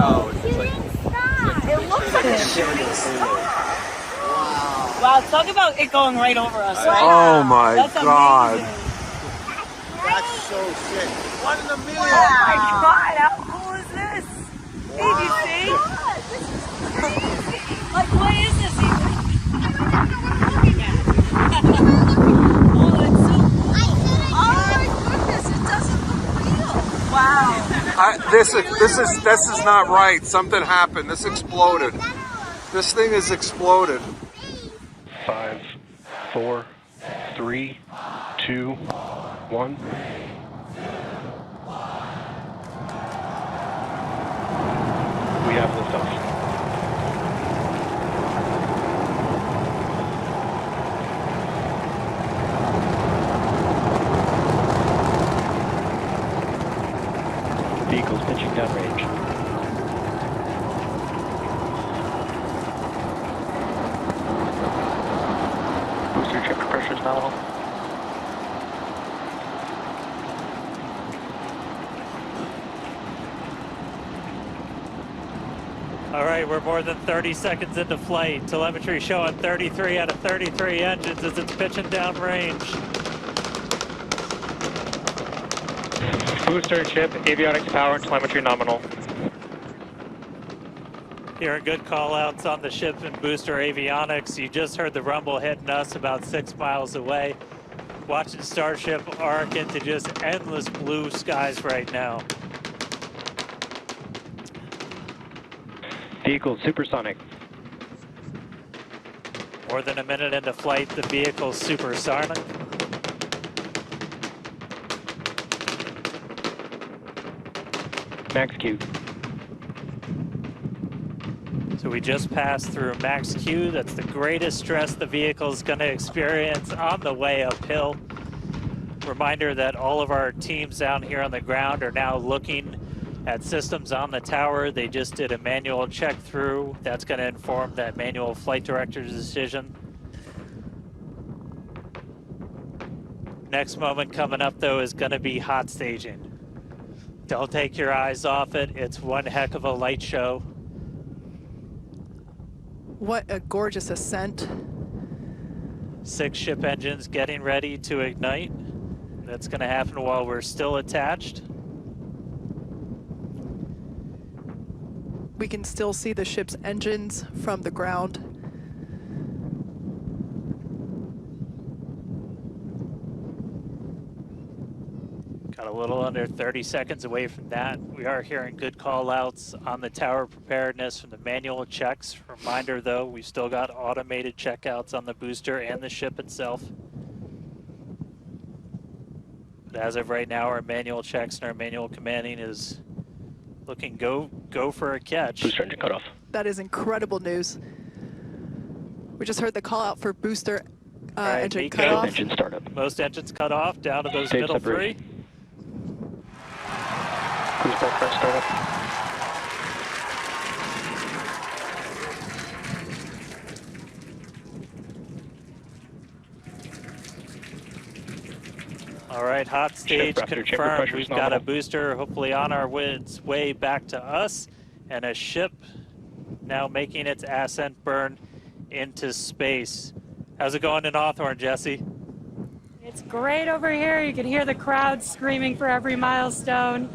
No, it's just like It looks like a shooting star. Wow, talk about it going right over us, right? Oh my That's God. amazing. that's so sick. 1 in a million. Oh my God, how cool is this? Did you see? Like, what is this even? I don't even know what I'm looking at. Oh, it's so cool. Oh my goodness, it doesn't look real. Wow. This is not right. Something happened. This exploded. This thing is exploded. 5, 4, 3, 2, 1. We have liftoff. Vehicles pitching downrange. Booster chamber pressure is nominal. All right, we're more than 30 seconds into flight. Telemetry showing 33 out of 33 engines as it's pitching downrange. Booster, chip, avionics, power, and telemetry nominal. Hearing good call outs on the ship and booster avionics. You just heard the rumble hitting us about 6 miles away. Watching Starship arc into just endless blue skies right now. Vehicle supersonic. More than a minute into flight, the vehicle's supersonic. Max Q. So we just passed through max Q. That's the greatest stress the vehicle is going to experience on the way uphill. Reminder that all of our teams down here on the ground are now looking at systems on the tower. They just did a manual check through. That's going to inform that manual flight director's decision. Next moment coming up, though, is going to be hot staging. Don't take your eyes off it. It's one heck of a light show. What a gorgeous ascent. 6 ship engines getting ready to ignite. That's going to happen while we're still attached. We can still see the ship's engines from the ground. Got a little under 30 seconds away from that. We are hearing good call outs on the tower preparedness from the manual checks. Reminder though, we've still got automated checkouts on the booster and the ship itself. But as of right now, our manual checks and our manual commanding is looking go for a catch. Booster engine cut off. That is incredible news. We just heard the call out for booster engine Miko. cutoff. Engine startup. Most engines cut off, down to those Stage middle separation. 3. Cruise port press startup. All right, hot stage confirmed. We've got a booster hopefully on our way back to us, and a ship now making its ascent burn into space. How's it going in Hawthorne, Jesse? It's great over here. You can hear the crowd screaming for every milestone.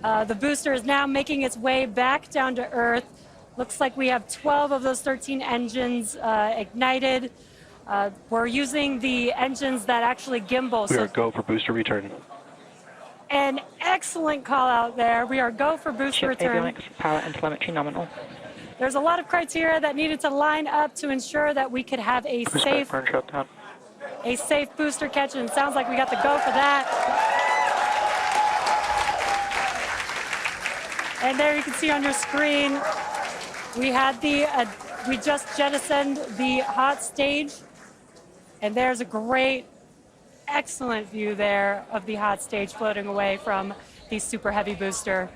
The booster is now making its way back down to Earth. Looks like we have 12 of those 13 engines ignited. We're using the engines that actually gimbal. We are go for booster return. An excellent call out there. We are go for booster return. Avionics, power, and telemetry nominal. There's a lot of criteria that needed to line up to ensure that we could have a safe booster catch, and it sounds like we got the go for that. And there you can see on your screen, we had we just jettisoned the hot stage, and there's a great, excellent view there of the hot stage floating away from the super heavy booster.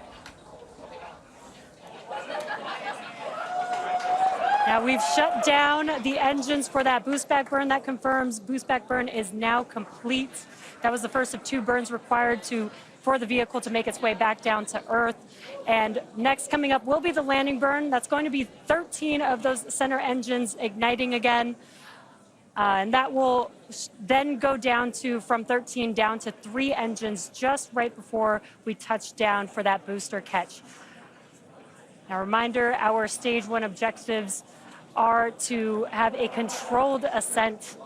Now we've shut down the engines for that boost back burn. That confirms boost back burn is now complete. That was the first of 2 burns required to for the vehicle to make its way back down to Earth. And next coming up will be the landing burn. That's going to be 13 of those center engines igniting again. And that will then go down to, from 13 down to 3 engines just right before we touch down for that booster catch. Now, reminder, our stage 1 objectives are to have a controlled ascent,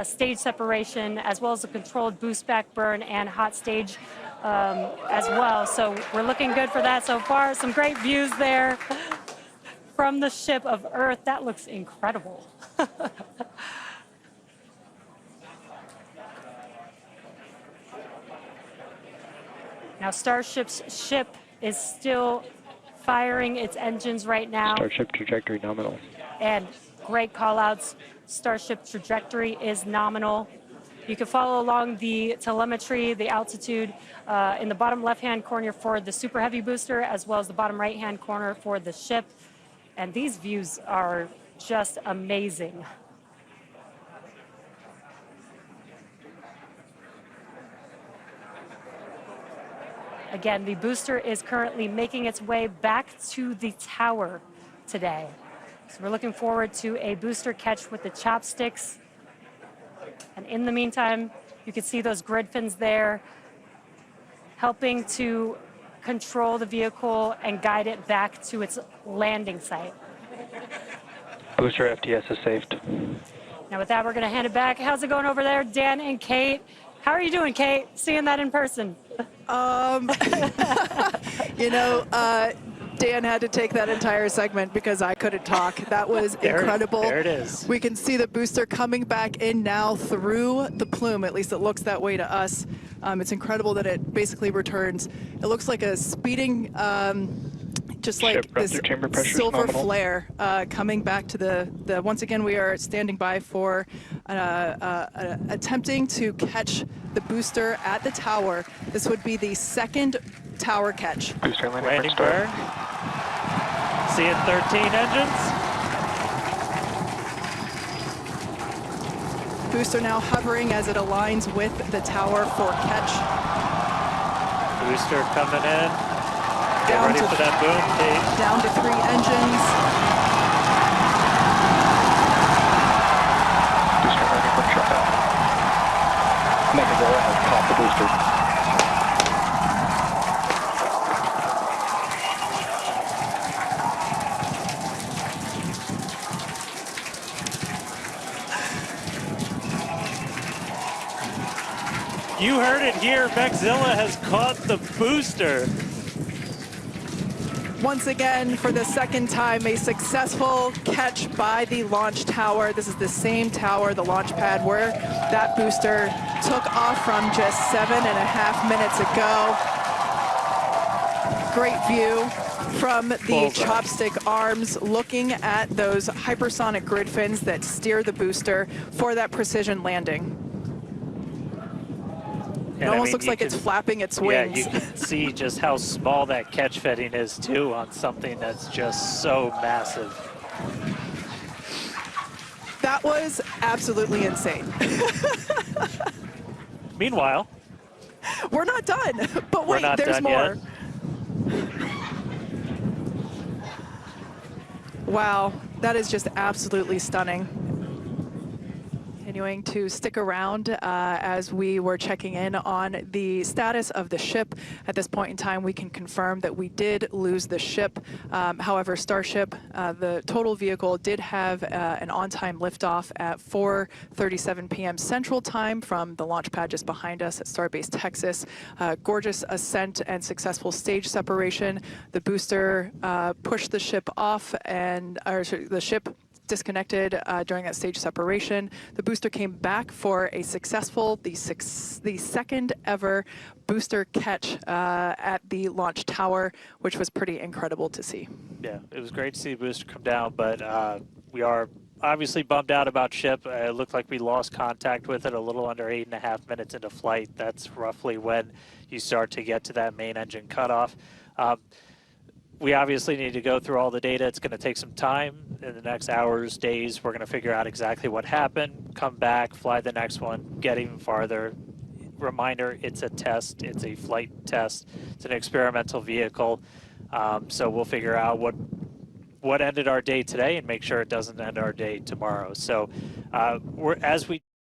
stage separation, as well as a controlled boost back burn and hot stage as well. So we're looking good for that so far. Some great views there from the ship of Earth. That looks incredible. Now, Starship's ship is still firing its engines right now. Starship trajectory nominal. And great call-outs. Starship trajectory is nominal. You can follow along the telemetry, the altitude in the bottom left-hand corner for the Super Heavy booster, as well as the bottom right-hand corner for the ship. And these views are just amazing. Again, the booster is currently making its way back to the tower today. So we're looking forward to a booster catch with the chopsticks. And in the meantime, you can see those grid fins there, helping to control the vehicle and guide it back to its landing site. Booster FTS is saved. Now with that, we're gonna hand it back. How's it going over there, Dan and Kate? How are you doing, Kate? Seeing that in person? You know, Dan had to take that entire segment because I couldn't talk. That was incredible. There it is. We can see the booster coming back in now through the plume. At least it looks that way to us. It's incredible that it basically returns. It looks like a speeding, just like this silver flare coming back to the. Once again, we are standing by for attempting to catch the booster at the tower. This would be the second tower catch. Booster Landing burn. Seeing 13 engines. Booster now hovering as it aligns with the tower for catch. Booster coming in. Get Down ready to for that boom, Kate. Down to 3 engines. Booster landing burn shut down. Mechanism has caught the booster. You heard it here. Mechzilla has caught the booster. Once again, for the second time, a successful catch by the launch tower. This is the same tower, the launch pad, where that booster took off from just 7.5 minutes ago. Great view from the chopstick arms, looking at those hypersonic grid fins that steer the booster for that precision landing. It almost looks like it's flapping its wings. Yeah, you can see just how small that catch fitting is too on something that's just so massive. That was absolutely insane. Meanwhile, we're not done, but wait, there's more. Wow, that is just absolutely stunning. Continuing to stick around as we were checking in on the status of the ship. At this point in time, we can confirm that we did lose the ship. However, Starship, the total vehicle, did have an on-time liftoff at 4:37 p.m. Central Time from the launch pad just behind us at Starbase Texas. Gorgeous ascent and successful stage separation. The booster pushed the ship off, and the ship disconnected during that stage separation. The booster came back for a successful, the second ever booster catch at the launch tower, which was pretty incredible to see. Yeah, it was great to see the booster come down, but we are obviously bummed out about ship. It looked like we lost contact with it a little under 8.5 minutes into flight. That's roughly when you start to get to that main engine cutoff. We obviously need to go through all the data. It's going to take some time. In the next hours, days, we're going to figure out exactly what happened, come back, fly the next one, get even farther. reminder, it's a test. It's a flight test. It's an experimental vehicle. So we'll figure out what ended our day today and make sure it doesn't end our day tomorrow. So as we